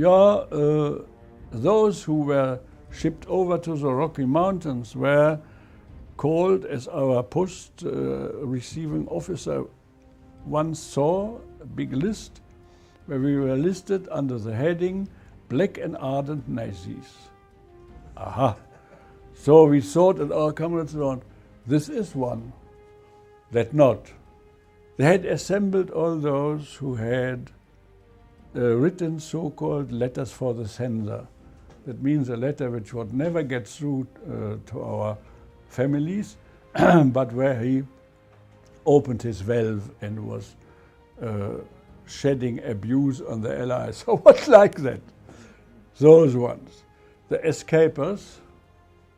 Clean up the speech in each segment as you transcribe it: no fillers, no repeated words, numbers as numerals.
Yeah, those who were shipped over to the Rocky Mountains were called, as our post receiving officer once saw, a big list where we were listed under the heading Black and Ardent Nazis. Aha! So we thought at our comrades around, this is one, that not. They had assembled all those who had written so-called letters for the censor. That means a letter which would never get through to our families, but where he opened his valve and was shedding abuse on the Allies. So what like that? Those ones. The escapers,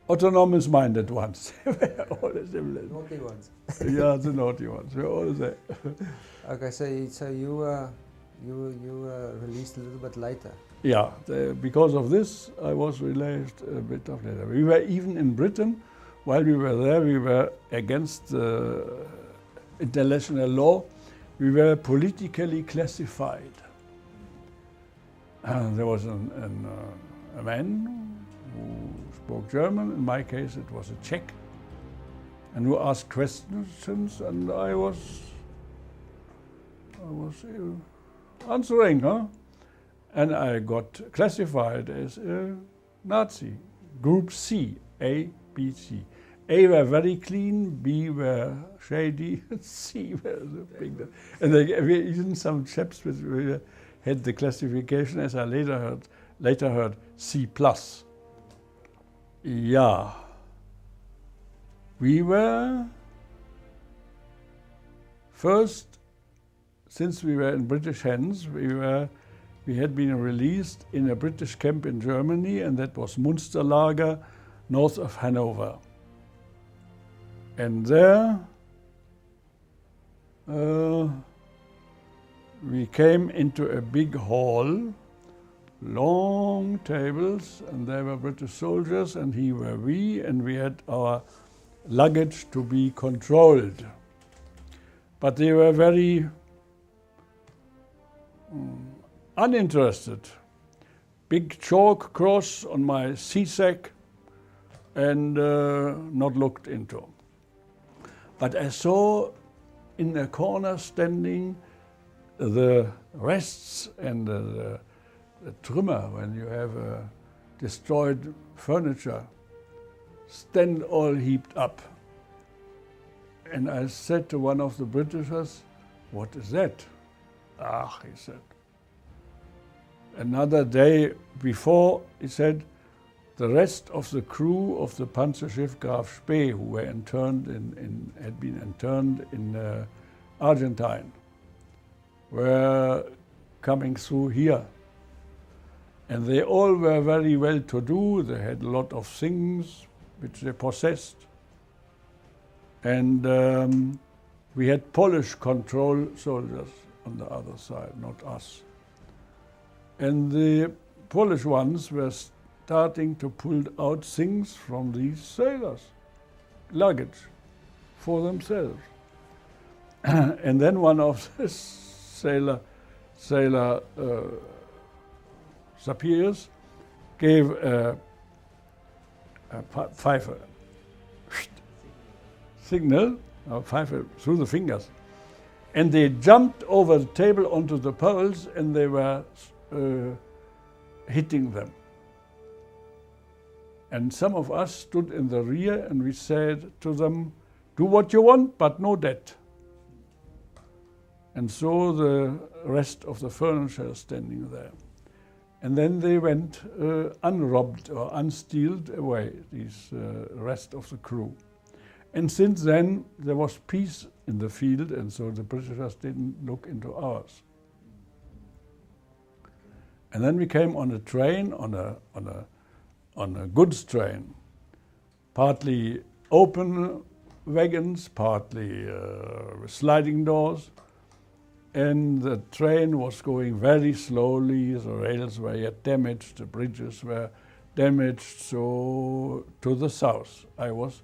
autonomous-minded ones. They were all similar. Naughty ones. Yeah, the naughty ones. We're all there. Okay, so you were released a little bit later. Yeah, because of this, I was released a bit of later. We were even in Britain, while we were there, we were against international law. We were politically classified. There was a man who spoke German. In my case, it was a Czech, and who asked questions, and I was answering, huh? And I got classified as a Nazi, Group C, A, B, C. A were very clean, B were shady, C were the big. And even some chaps which had the classification, as I later heard, C+. Yeah. We were first, since we were in British hands, we had been released in a British camp in Germany, and that was Münsterlager, north of Hanover. And there we came into a big hall, long tables, and there were British soldiers, and here were we, and we had our luggage to be controlled. But they were very uninterested. Big chalk cross on my sea-sack, and not looked into. But I saw in the corner standing the rests and the trümmer, when you have destroyed furniture, stand all heaped up. And I said to one of the Britishers, "What is that?" "Ah," he said. Another day before, he said, the rest of the crew of the Panzerschiff Graf Spee, who were interned had been interned in Argentine, were coming through here. And they all were very well-to-do. They had a lot of things which they possessed. And we had Polish control soldiers on the other side, not us. And the Polish ones were starting to pull out things from these sailors, luggage, for themselves. And then one of the sailor superiors gave a pfeife signal, a pfeife through the fingers. And they jumped over the table onto the poles, and they were hitting them. And some of us stood in the rear, and we said to them, "Do what you want, but no debt." And so the rest of the furniture is standing there. And then they went unrobbed or unstealed away, these rest of the crew. And since then, there was peace in the field, and so the Britishers didn't look into ours. And then we came on a train, on a goods train, partly open wagons, partly with sliding doors. And the train was going very slowly. The rails were yet damaged, the bridges were damaged. So to the south, I was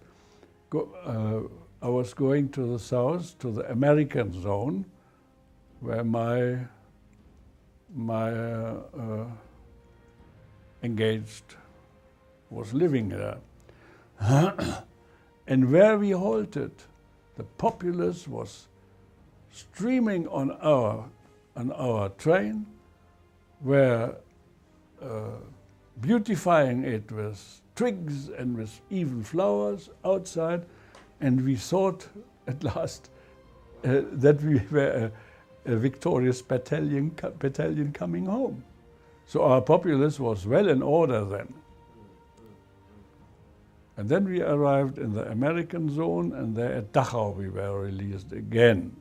going to the south, to the American zone, where my engaged, was living there. And where we halted, the populace was streaming on our train, were beautifying it with twigs and with even flowers outside, and we thought at last that we were a victorious battalion coming home. So our populace was well in order then. And then we arrived in the American zone, and there at Dachau we were released again.